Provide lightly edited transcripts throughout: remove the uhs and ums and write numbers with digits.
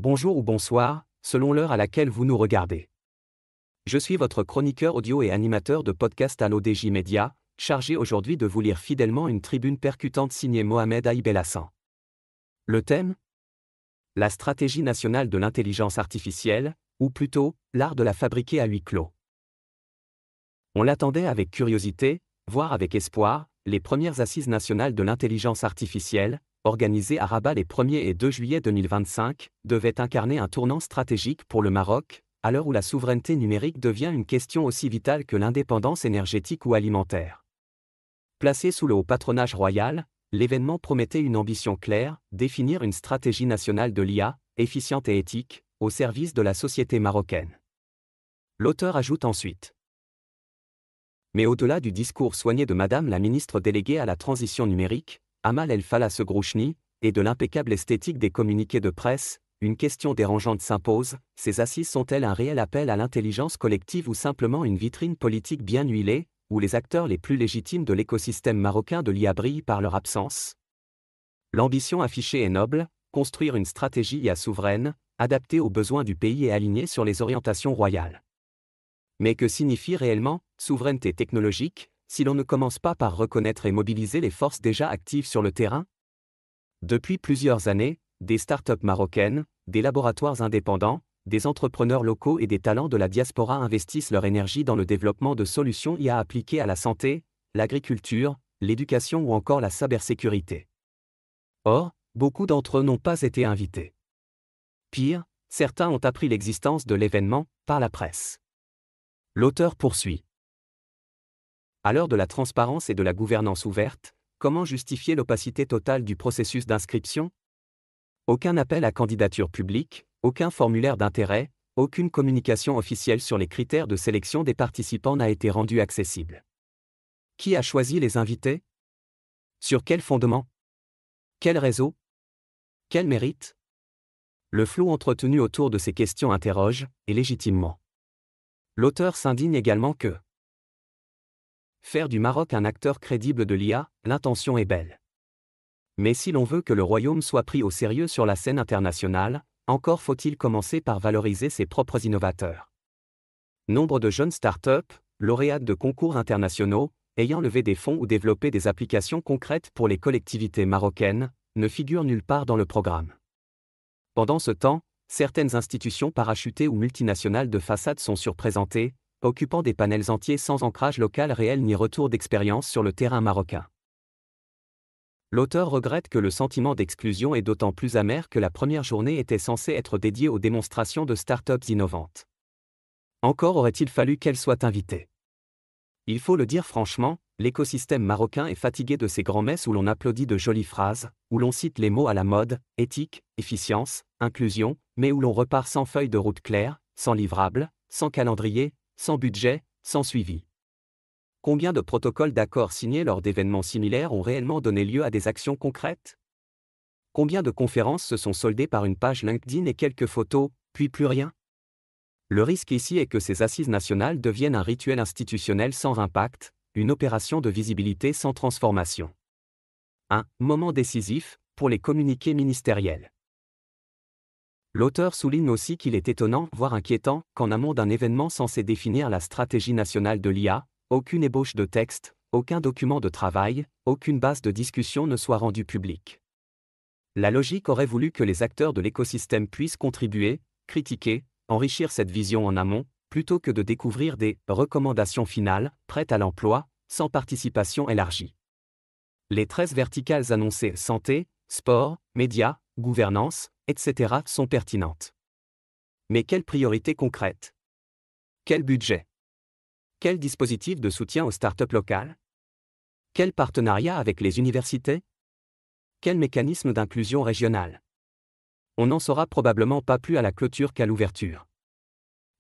Bonjour ou bonsoir, selon l'heure à laquelle vous nous regardez. Je suis votre chroniqueur audio et animateur de podcast à l'ODJ Média, chargé aujourd'hui de vous lire fidèlement une tribune percutante signée Mohamed Aïb El-Hassan. Le thème ? La stratégie nationale de l'intelligence artificielle, ou plutôt, l'art de la fabriquer à huis clos. On l'attendait avec curiosité, voire avec espoir, les premières assises nationales de l'intelligence artificielle, organisées à Rabat les 1er et 2 juillet 2025, devaient incarner un tournant stratégique pour le Maroc, à l'heure où la souveraineté numérique devient une question aussi vitale que l'indépendance énergétique ou alimentaire. Placé sous le haut patronage royal, l'événement promettait une ambition claire, définir une stratégie nationale de l'IA, efficiente et éthique, au service de la société marocaine. L'auteur ajoute ensuite. Mais au-delà du discours soigné de Madame la ministre déléguée à la transition numérique, Amal El Fallah Segrouchni, et de l'impeccable esthétique des communiqués de presse, une question dérangeante s'impose, ces assises sont-elles un réel appel à l'intelligence collective ou simplement une vitrine politique bien huilée, où les acteurs les plus légitimes de l'écosystème marocain de l'IA brillent par leur absence ? L'ambition affichée est noble, construire une stratégie IA souveraine, adaptée aux besoins du pays et alignée sur les orientations royales. Mais que signifie réellement souveraineté technologique, si l'on ne commence pas par reconnaître et mobiliser les forces déjà actives sur le terrain ? Depuis plusieurs années, des startups marocaines, des laboratoires indépendants, des entrepreneurs locaux et des talents de la diaspora investissent leur énergie dans le développement de solutions IA appliquées à la santé, l'agriculture, l'éducation ou encore la cybersécurité. Or, beaucoup d'entre eux n'ont pas été invités. Pire, certains ont appris l'existence de l'événement par la presse. L'auteur poursuit. À l'heure de la transparence et de la gouvernance ouverte, comment justifier l'opacité totale du processus d'inscription ? Aucun appel à candidature publique, aucun formulaire d'intérêt, aucune communication officielle sur les critères de sélection des participants n'a été rendue accessible. Qui a choisi les invités ? Sur quel fondement ? Quel réseau ? Quel mérite ? Le flou entretenu autour de ces questions interroge, et légitimement. L'auteur s'indigne également que faire du Maroc un acteur crédible de l'IA, l'intention est belle. Mais si l'on veut que le royaume soit pris au sérieux sur la scène internationale, encore faut-il commencer par valoriser ses propres innovateurs. Nombre de jeunes startups, lauréates de concours internationaux, ayant levé des fonds ou développé des applications concrètes pour les collectivités marocaines, ne figurent nulle part dans le programme. Pendant ce temps, certaines institutions parachutées ou multinationales de façade sont surprésentées, occupant des panels entiers sans ancrage local réel ni retour d'expérience sur le terrain marocain. L'auteur regrette que le sentiment d'exclusion est d'autant plus amer que la première journée était censée être dédiée aux démonstrations de start-up innovantes. Encore aurait-il fallu qu'elles soient invitées. Il faut le dire franchement, l'écosystème marocain est fatigué de ces grands-messes où l'on applaudit de jolies phrases, où l'on cite les mots à la mode, éthique, efficience, inclusion, mais où l'on repart sans feuille de route claire, sans livrable, sans calendrier, sans budget, sans suivi. Combien de protocoles d'accords signés lors d'événements similaires ont réellement donné lieu à des actions concrètes ? Combien de conférences se sont soldées par une page LinkedIn et quelques photos, puis plus rien ? Le risque ici est que ces assises nationales deviennent un rituel institutionnel sans impact, une opération de visibilité sans transformation. Un moment décisif pour les communiqués ministériels. L'auteur souligne aussi qu'il est étonnant, voire inquiétant, qu'en amont d'un événement censé définir la stratégie nationale de l'IA, aucune ébauche de texte, aucun document de travail, aucune base de discussion ne soit rendue publique. La logique aurait voulu que les acteurs de l'écosystème puissent contribuer, critiquer, enrichir cette vision en amont, plutôt que de découvrir des recommandations finales, prêtes à l'emploi, sans participation élargie. Les 13 verticales annoncées santé, sport, médias, gouvernance, etc. sont pertinentes. Mais quelles priorités concrètes ? Quel budget ? Quel dispositif de soutien aux startups locales ? Quel partenariat avec les universités ? Quel mécanisme d'inclusion régionale ? On n'en saura probablement pas plus à la clôture qu'à l'ouverture.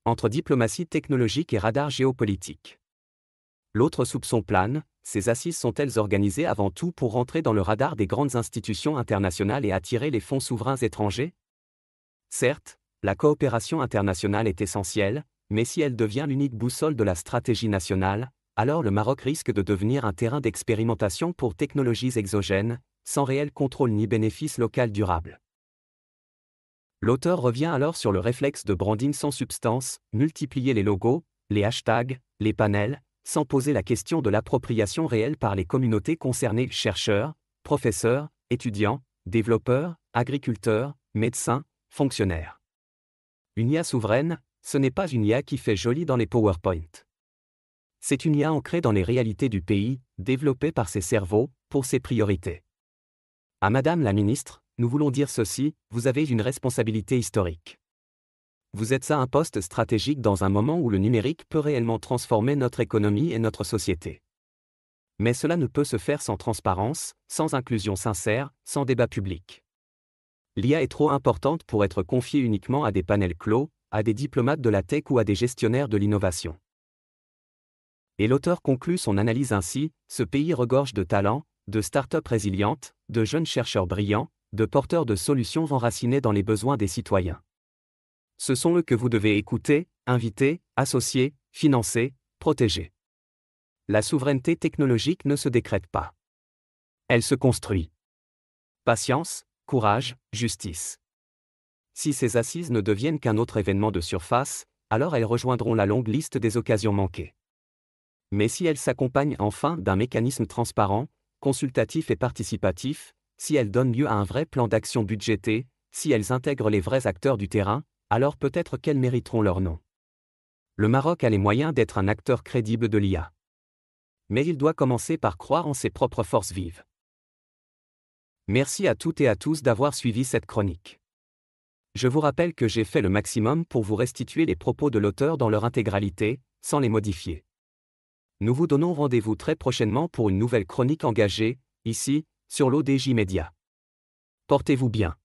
Entre diplomatie technologique et radar géopolitique. L'autre soupçon plane, ces assises sont-elles organisées avant tout pour rentrer dans le radar des grandes institutions internationales et attirer les fonds souverains étrangers ? Certes, la coopération internationale est essentielle, mais si elle devient l'unique boussole de la stratégie nationale, alors le Maroc risque de devenir un terrain d'expérimentation pour technologies exogènes, sans réel contrôle ni bénéfice local durable. L'auteur revient alors sur le réflexe de branding sans substance, multiplier les logos, les hashtags, les panels, sans poser la question de l'appropriation réelle par les communautés concernées, chercheurs, professeurs, étudiants, développeurs, agriculteurs, médecins, fonctionnaires. Une IA souveraine, ce n'est pas une IA qui fait joli dans les PowerPoint. C'est une IA ancrée dans les réalités du pays, développée par ses cerveaux, pour ses priorités. À Madame la Ministre, nous voulons dire ceci, vous avez une responsabilité historique. Vous êtes à un poste stratégique dans un moment où le numérique peut réellement transformer notre économie et notre société. Mais cela ne peut se faire sans transparence, sans inclusion sincère, sans débat public. L'IA est trop importante pour être confiée uniquement à des panels clos, à des diplomates de la tech ou à des gestionnaires de l'innovation. Et l'auteur conclut son analyse ainsi, ce pays regorge de talents, de start-up résilientes, de jeunes chercheurs brillants, de porteurs de solutions enracinées dans les besoins des citoyens. Ce sont eux que vous devez écouter, inviter, associer, financer, protéger. La souveraineté technologique ne se décrète pas. Elle se construit. Patience, courage, justice. Si ces assises ne deviennent qu'un autre événement de surface, alors elles rejoindront la longue liste des occasions manquées. Mais si elles s'accompagnent enfin d'un mécanisme transparent, consultatif et participatif, si elles donnent lieu à un vrai plan d'action budgété, si elles intègrent les vrais acteurs du terrain, alors peut-être qu'elles mériteront leur nom. Le Maroc a les moyens d'être un acteur crédible de l'IA. Mais il doit commencer par croire en ses propres forces vives. Merci à toutes et à tous d'avoir suivi cette chronique. Je vous rappelle que j'ai fait le maximum pour vous restituer les propos de l'auteur dans leur intégralité, sans les modifier. Nous vous donnons rendez-vous très prochainement pour une nouvelle chronique engagée, ici, sur l'ODJ Média. Portez-vous bien.